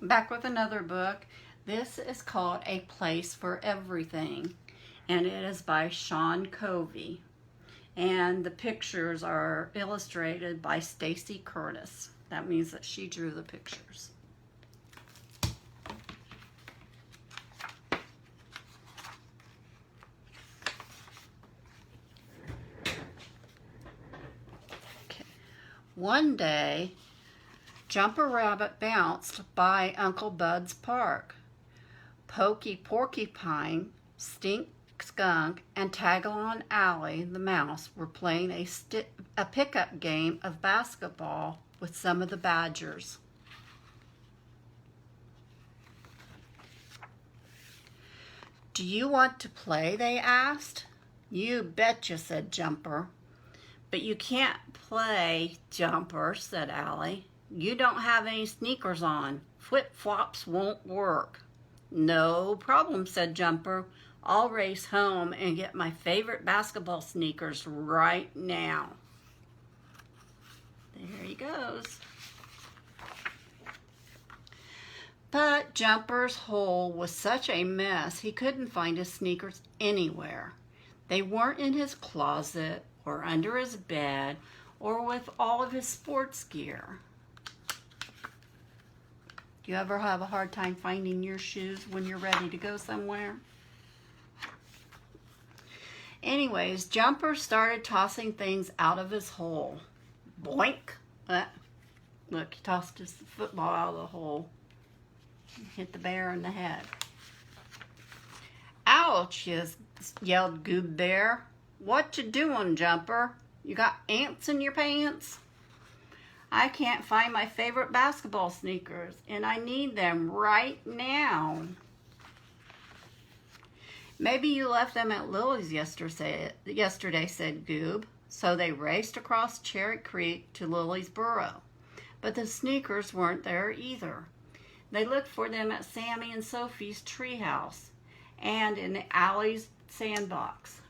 Back with another book. This is called A Place for Everything, and it is by Covey. And the pictures are illustrated by Stacy Curtis. That means that she drew the pictures. Okay. One day, Jumper Rabbit bounced by Uncle Bud's park. Pokey Porcupine, Stink Skunk, and Tagalong Alley, the mouse, were playing a pickup game of basketball with some of the badgers. "Do you want to play?" they asked. "You betcha," said Jumper. "But you can't play, Jumper," said Allie. "You don't have any sneakers on. Flip-flops won't work." "No problem," said Jumper. "I'll race home and get my favorite basketball sneakers right now." There he goes. But Jumper's hole was such a mess he couldn't find his sneakers anywhere. They weren't in his closet or under his bed or with all of his sports gear. Do you ever have a hard time finding your shoes when you're ready to go somewhere? Anyways, Jumper started tossing things out of his hole. Boink! Look, he tossed his football out of the hole. Hit the bear in the head. "Ouch!" yelled Goob Bear. "What you doing, Jumper? You got ants in your pants?" "I can't find my favorite basketball sneakers, and I need them right now." "Maybe you left them at Lily's yesterday," said Goob. So they raced across Cherry Creek to Lily's burrow. But the sneakers weren't there either. They looked for them at Sammy and Sophie's treehouse and in Allie's sandbox,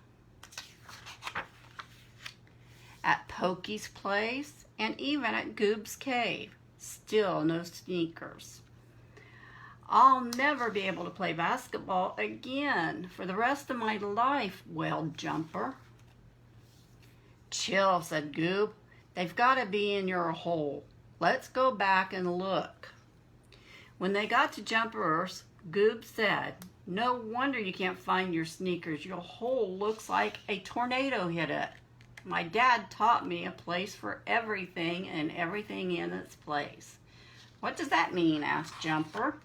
at Pokey's place, and even at Goob's cave. Still no sneakers. "I'll never be able to play basketball again for the rest of my life," wailed Jumper. "Chill," said Goob. "They've got to be in your hole. Let's go back and look." When they got to Jumper's, Goob said, "No wonder you can't find your sneakers. Your hole looks like a tornado hit it. My dad taught me a place for everything and everything in its place." "What does that mean?" asked Jumper.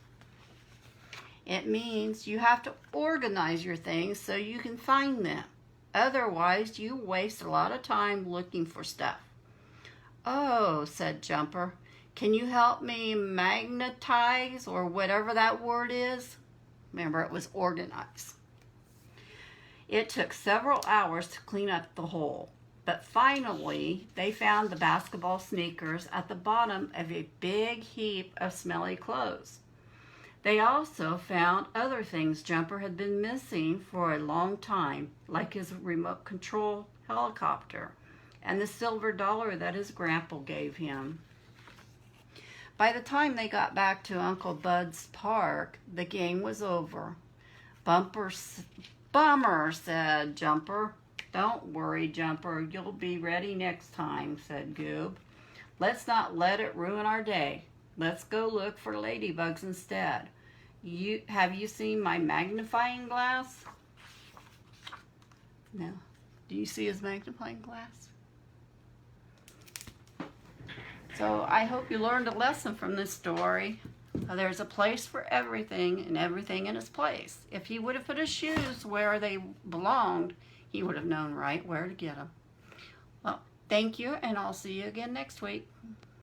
"It means you have to organize your things so you can find them. Otherwise, you waste a lot of time looking for stuff." "Oh," said Jumper. "Can you help me magnetize, or whatever that word is?" Remember, it was organize. It took several hours to clean up the hole. But finally, they found the basketball sneakers at the bottom of a big heap of smelly clothes. They also found other things Jumper had been missing for a long time, like his remote control helicopter and the silver dollar that his grandpa gave him. By the time they got back to Uncle Bud's park, the game was over. "Bummer," said Jumper. "Don't worry, Jumper. You'll be ready next time," said Goob. "Let's not let it ruin our day. Let's go look for ladybugs instead. Have you seen my magnifying glass?" No. Do you see his magnifying glass? So I hope you learned a lesson from this story. There's a place for everything and everything in its place. If he would have put his shoes where they belonged, he would have known right where to get them. Well, thank you, and I'll see you again next week.